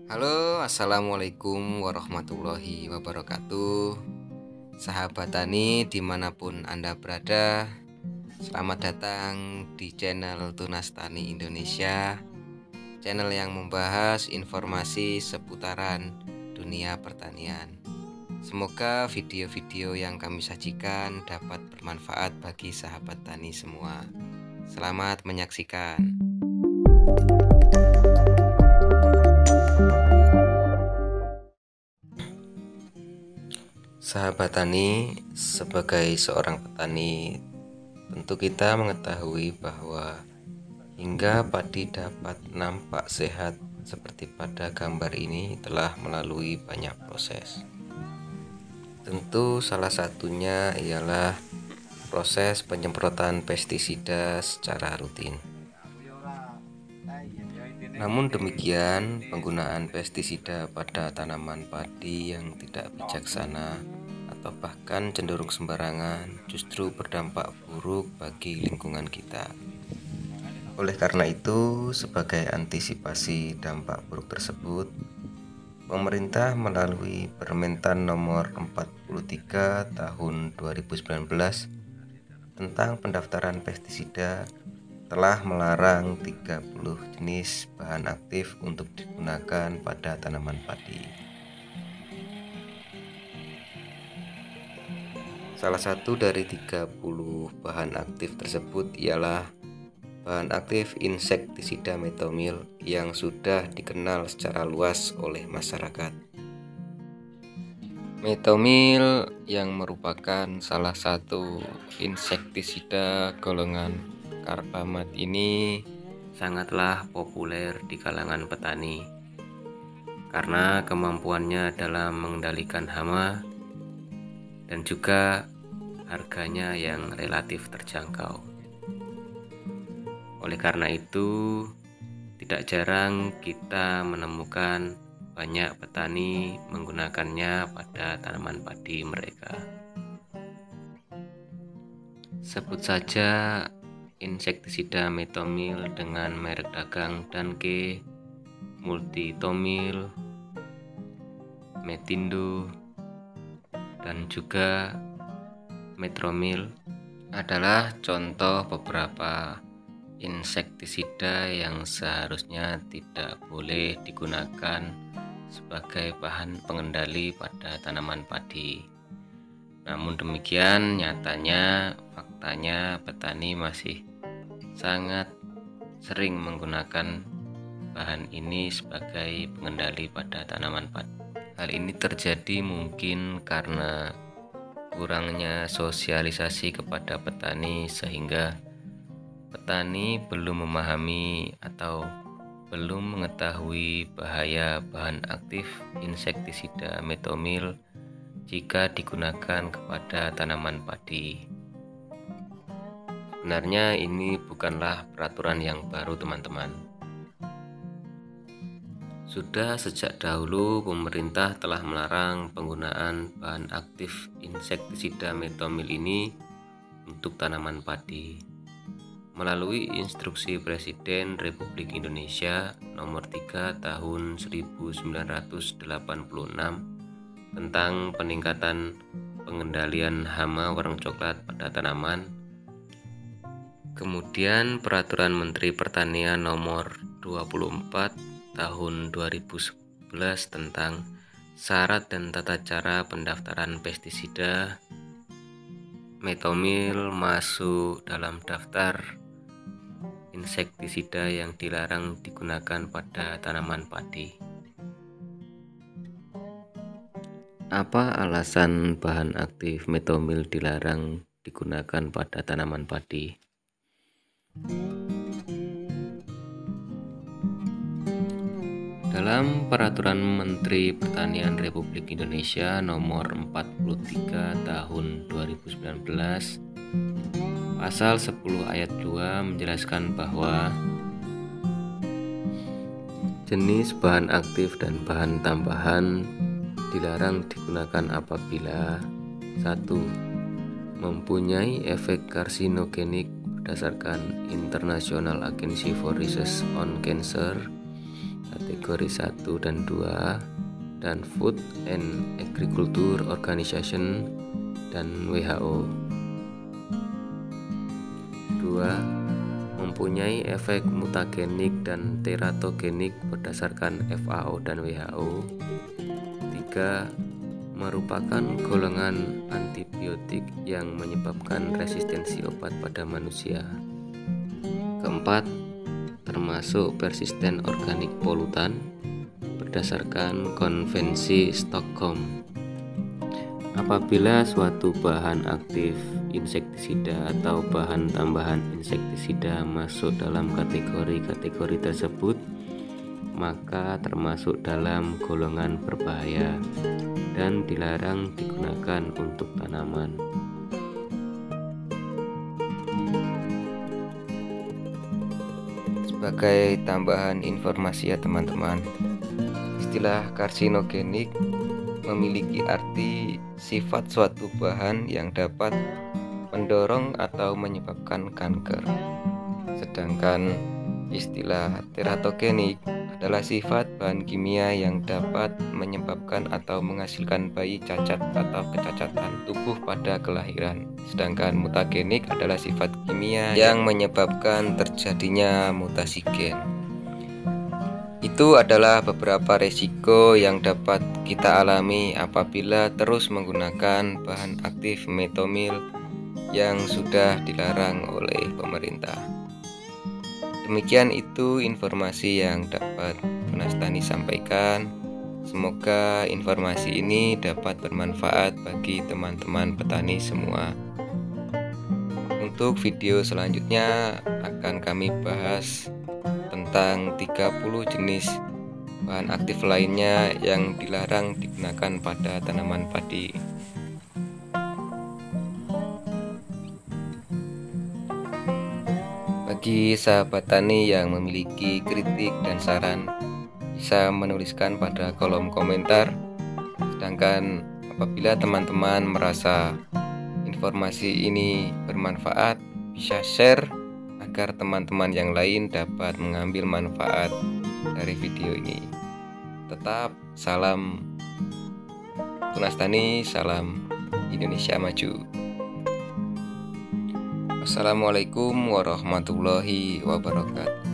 Halo, assalamualaikum warahmatullahi wabarakatuh. Sahabat tani dimanapun Anda berada, selamat datang di channel Tunas Tani Indonesia, channel yang membahas informasi seputaran dunia pertanian. Semoga video-video yang kami sajikan dapat bermanfaat bagi sahabat tani semua. Selamat menyaksikan. Sahabat tani, sebagai seorang petani, tentu kita mengetahui bahwa hingga padi dapat nampak sehat seperti pada gambar ini telah melalui banyak proses. Tentu salah satunya ialah proses penyemprotan pestisida secara rutin. Namun demikian, penggunaan pestisida pada tanaman padi yang tidak bijaksana atau bahkan cenderung sembarangan justru berdampak buruk bagi lingkungan kita. Oleh karena itu, sebagai antisipasi dampak buruk tersebut, pemerintah melalui Permentan Nomor 43 Tahun 2019 tentang pendaftaran pestisida telah melarang 30 jenis bahan aktif untuk digunakan pada tanaman padi. Salah satu dari 30 bahan aktif tersebut ialah bahan aktif insektisida metomil yang sudah dikenal secara luas oleh masyarakat. Metomil yang merupakan salah satu insektisida golongan karbamat ini sangatlah populer di kalangan petani karena kemampuannya dalam mengendalikan hama dan juga harganya yang relatif terjangkau. Oleh karena itu, tidak jarang kita menemukan banyak petani menggunakannya pada tanaman padi mereka. Sebut saja insektisida metomil dengan merek dagang Danke, Multitomil, Metindo, dan juga Metromil adalah contoh beberapa insektisida yang seharusnya tidak boleh digunakan sebagai bahan pengendali pada tanaman padi. Namun demikian, faktanya petani masih sangat sering menggunakan bahan ini sebagai pengendali pada tanaman padi. Hal ini terjadi mungkin karena kurangnya sosialisasi kepada petani, sehingga petani belum memahami atau belum mengetahui bahaya bahan aktif insektisida metomil jika digunakan kepada tanaman padi. Sebenarnya ini bukanlah peraturan yang baru, teman-teman. Sudah sejak dahulu pemerintah telah melarang penggunaan bahan aktif insektisida metomil ini untuk tanaman padi melalui Instruksi Presiden Republik Indonesia Nomor 3 Tahun 1986 tentang peningkatan pengendalian hama warna coklat pada tanaman. Kemudian Peraturan Menteri Pertanian Nomor 24 Tahun 2011 tentang syarat dan tata cara pendaftaran pestisida metomil masuk dalam daftar insektisida yang dilarang digunakan pada tanaman padi. Apa alasan bahan aktif metomil dilarang digunakan pada tanaman padi? Dalam Peraturan Menteri Pertanian Republik Indonesia Nomor 43 Tahun 2019, Pasal 10 ayat 2 menjelaskan bahwa jenis bahan aktif dan bahan tambahan dilarang digunakan apabila 1. Mempunyai efek karsinogenik berdasarkan International Agency for Research on Cancer kategori 1 dan 2, dan Food and Agriculture Organization dan WHO. 2. Mempunyai efek mutagenik dan teratogenik berdasarkan FAO dan WHO. 3. Merupakan golongan antibiotik yang menyebabkan resistensi obat pada manusia. 4. Termasuk persisten organik polutan berdasarkan Konvensi Stockholm. Apabila suatu bahan aktif insektisida atau bahan tambahan insektisida masuk dalam kategori-kategori tersebut, maka termasuk dalam golongan berbahaya dan dilarang digunakan untuk tanaman. Sebagai tambahan informasi ya teman-teman, istilah karsinogenik memiliki arti sifat suatu bahan yang dapat mendorong atau menyebabkan kanker. Sedangkan istilah teratogenik adalah sifat bahan kimia yang dapat menyebabkan atau menghasilkan bayi cacat atau kecacatan tubuh pada kelahiran. Sedangkan mutagenik adalah sifat kimia yang menyebabkan terjadinya mutasi gen. Itu adalah beberapa resiko yang dapat kita alami apabila terus menggunakan bahan aktif metomil yang sudah dilarang oleh pemerintah. Demikian itu informasi yang dapat Tunas Tani sampaikan. Semoga informasi ini dapat bermanfaat bagi teman-teman petani semua. Untuk video selanjutnya akan kami bahas tentang 30 jenis bahan aktif lainnya yang dilarang digunakan pada tanaman padi. Bagi sahabat tani yang memiliki kritik dan saran, bisa menuliskan pada kolom komentar. Sedangkan apabila teman-teman merasa informasi ini bermanfaat, bisa share agar teman-teman yang lain dapat mengambil manfaat dari video ini. Tetap salam Tunas Tani, salam Indonesia Maju. Assalamualaikum warahmatullahi wabarakatuh.